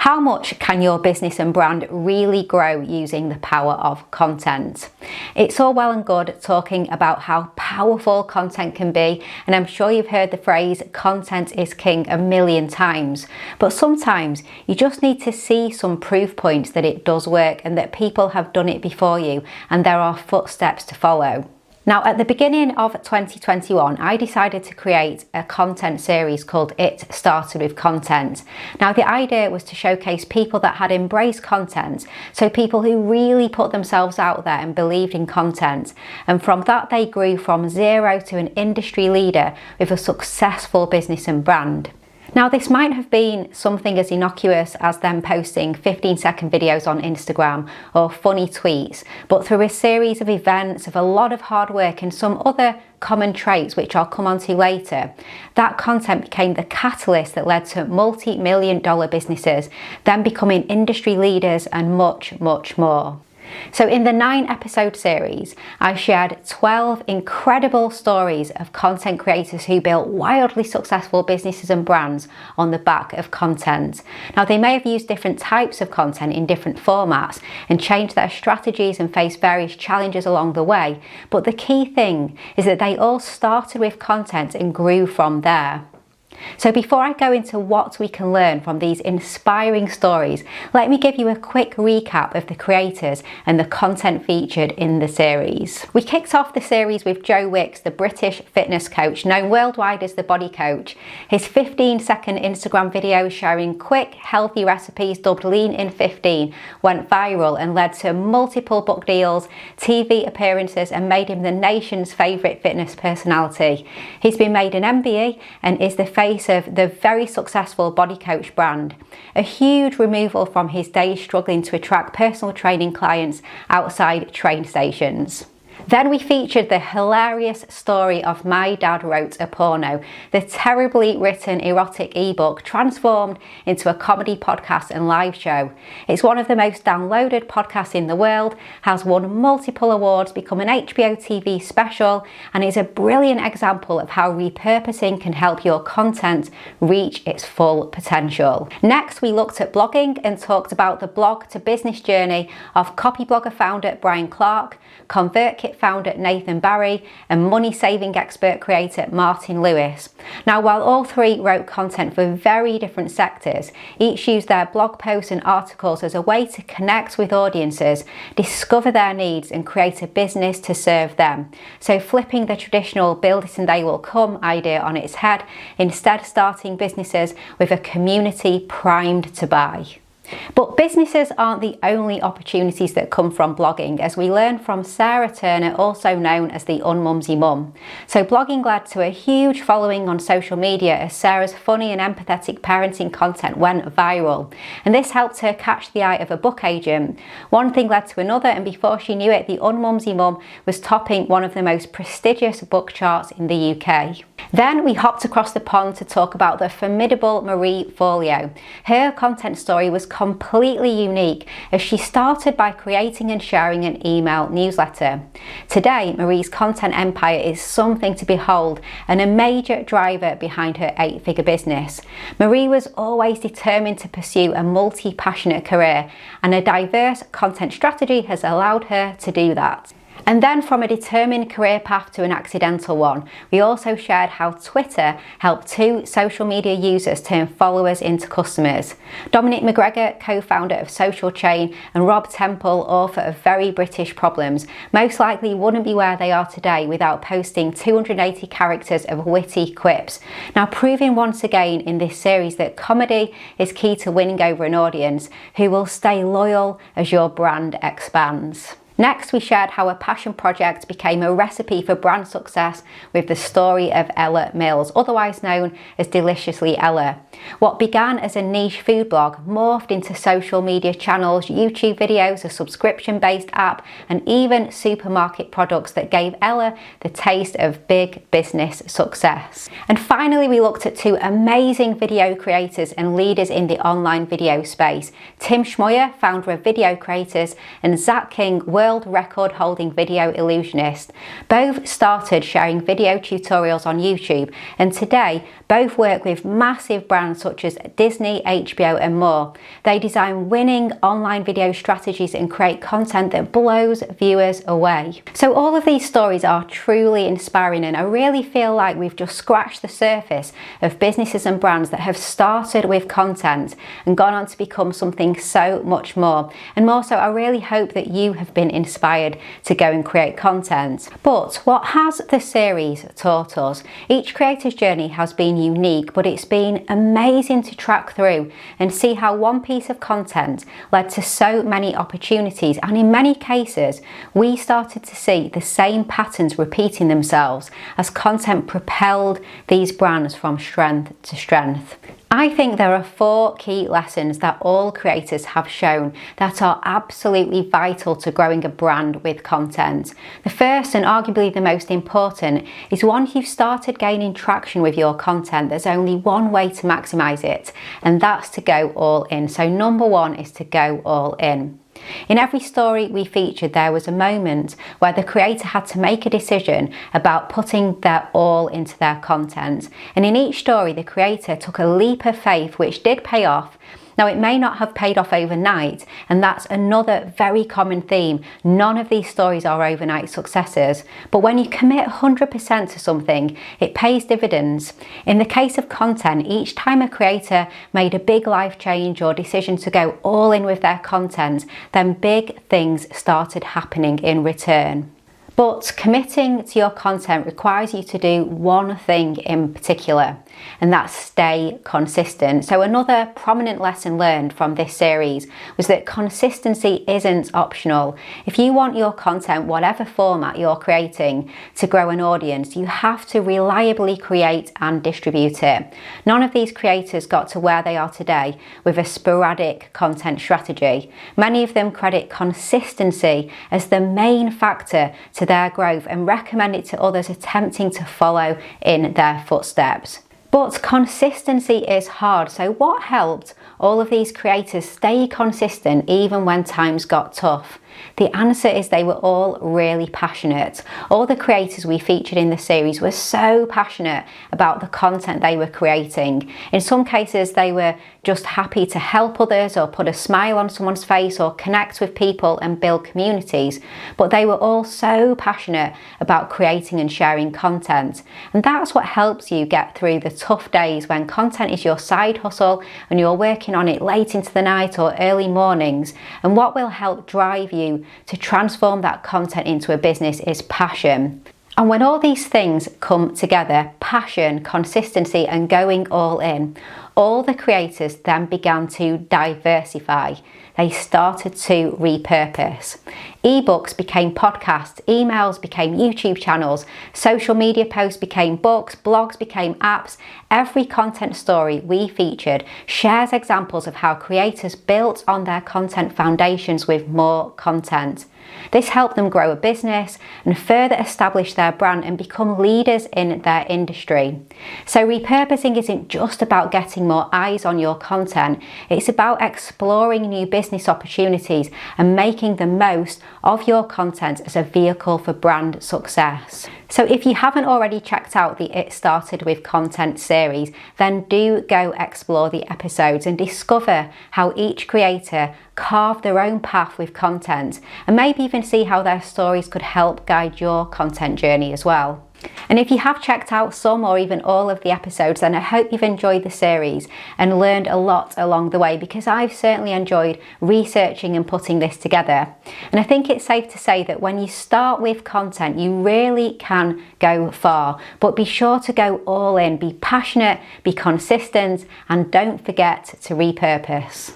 How much can your business and brand really grow using the power of content? It's all well and good talking about how powerful content can be, and I'm sure you've heard the phrase content is king a million times, but sometimes you just need to see some proof points that it does work and that people have done it before you and there are footsteps to follow. Now, at the beginning of 2021, I decided to create a content series called It Started With Content. Now, the idea was to showcase people that had embraced content, so people who really put themselves out there and believed in content. And from that, they grew from zero to an industry leader with a successful business and brand. Now, this might have been something as innocuous as them posting 15-second videos on Instagram or funny tweets, but through a series of events, of a lot of hard work and some other common traits which I'll come on to later, that content became the catalyst that led to multi-million-dollar businesses, then becoming industry leaders and much, much more. So in the 9-episode series, I shared 12 incredible stories of content creators who built wildly successful businesses and brands on the back of content. Now, they may have used different types of content in different formats and changed their strategies and faced various challenges along the way, but the key thing is that they all started with content and grew from there. So before I go into what we can learn from these inspiring stories, let me give you a quick recap of the creators and the content featured in the series. We kicked off the series with Joe Wicks, the British fitness coach, known worldwide as the Body Coach. His 15-second Instagram video sharing quick, healthy recipes dubbed Lean in 15 went viral and led to multiple book deals, TV appearances, and made him the nation's favourite fitness personality. He's been made an MBE and is the face of the very successful Body Coach brand, a huge removal from his days struggling to attract personal training clients outside train stations. Then we featured the hilarious story of My Dad Wrote a Porno, the terribly written erotic ebook transformed into a comedy podcast and live show. It's one of the most downloaded podcasts in the world, has won multiple awards, become an HBO TV special, and is a brilliant example of how repurposing can help your content reach its full potential. Next, we looked at blogging and talked about the blog to business journey of Copyblogger founder Brian Clark, ConvertKit founder Nathan Barry, and money saving expert creator Martin Lewis. Now, while all three wrote content for very different sectors, each used their blog posts and articles as a way to connect with audiences, discover their needs, and create a business to serve them. So flipping the traditional build it and they will come idea on its head, instead starting businesses with a community primed to buy. But businesses aren't the only opportunities that come from blogging, as we learn from Sarah Turner, also known as the Unmumsy Mum. So blogging led to a huge following on social media as Sarah's funny and empathetic parenting content went viral. And this helped her catch the eye of a book agent. One thing led to another, and before she knew it, the Unmumsy Mum was topping one of the most prestigious book charts in the UK. Then we hopped across the pond to talk about the formidable Marie Forleo. Her content story was completely unique as she started by creating and sharing an email newsletter. Today, Marie's content empire is something to behold and a major driver behind her 8-figure business. Marie was always determined to pursue a multi-passionate career, and a diverse content strategy has allowed her to do that. And then from a determined career path to an accidental one, we also shared how Twitter helped 2 social media users turn followers into customers. Dominic McGregor, co-founder of Social Chain, and Rob Temple, author of Very British Problems, most likely wouldn't be where they are today without posting 280 characters of witty quips. Now, proving once again in this series that comedy is key to winning over an audience who will stay loyal as your brand expands. Next, we shared how a passion project became a recipe for brand success with the story of Ella Mills, otherwise known as Deliciously Ella. What began as a niche food blog morphed into social media channels, YouTube videos, a subscription-based app, and even supermarket products that gave Ella the taste of big business success. And finally, we looked at 2 amazing video creators and leaders in the online video space. Tim Schmoyer, founder of Video Creators, and Zach King, world record holding video illusionist. Both started sharing video tutorials on YouTube, and today both work with massive brands such as Disney, HBO and more. They design winning online video strategies and create content that blows viewers away. So all of these stories are truly inspiring, and I really feel like we've just scratched the surface of businesses and brands that have started with content and gone on to become something so much more. And more so, I really hope that you have been inspired to go and create content. But what has the series taught us? Each creator's journey has been unique, but it's been amazing to track through and see how one piece of content led to so many opportunities, and in many cases we started to see the same patterns repeating themselves as content propelled these brands from strength to strength. I think there are 4 key lessons that all creators have shown that are absolutely vital to growing a brand with content. The first, and arguably the most important, is once you've started gaining traction with your content, there's only one way to maximize it, and that's to go all in. So number 1 is to go all in. In every story we featured, there was a moment where the creator had to make a decision about putting their all into their content. And in each story, the creator took a leap of faith, which did pay off. Now, it may not have paid off overnight, and that's another very common theme. None of these stories are overnight successes, but when you commit 100% to something, it pays dividends. In the case of content, each time a creator made a big life change or decision to go all in with their content, then big things started happening in return. But committing to your content requires you to do one thing in particular, and that's stay consistent. So another prominent lesson learned from this series was that consistency isn't optional. If you want your content, whatever format you're creating, to grow an audience, you have to reliably create and distribute it. None of these creators got to where they are today with a sporadic content strategy. Many of them credit consistency as the main factor to their growth and recommend it to others attempting to follow in their footsteps. But consistency is hard, so what helped all of these creators stay consistent even when times got tough? The answer is they were all really passionate. All the creators we featured in the series were so passionate about the content they were creating. In some cases, they were just happy to help others or put a smile on someone's face or connect with people and build communities. But they were all so passionate about creating and sharing content. And that's what helps you get through the tough days when content is your side hustle and you're working on it late into the night or early mornings. And what will help drive you to transform that content into a business is passion. And when all these things come together, passion, consistency and going all in, all the creators then began to diversify. They started to repurpose. Ebooks became podcasts, emails became YouTube channels, social media posts became books, blogs became apps. Every content story we featured shares examples of how creators built on their content foundations with more content. This helped them grow a business and further establish their brand and become leaders in their industry. So repurposing isn't just about getting more eyes on your content, it's about exploring new business opportunities and making the most of your content as a vehicle for brand success. So if you haven't already checked out the It Started With Content series, then do go explore the episodes and discover how each creator carved their own path with content, and maybe even see how their stories could help guide your content journey as well. And if you have checked out some or even all of the episodes, then I hope you've enjoyed the series and learned a lot along the way, because I've certainly enjoyed researching and putting this together. And I think it's safe to say that when you start with content, you really can go far, but be sure to go all in, be passionate, be consistent, and don't forget to repurpose.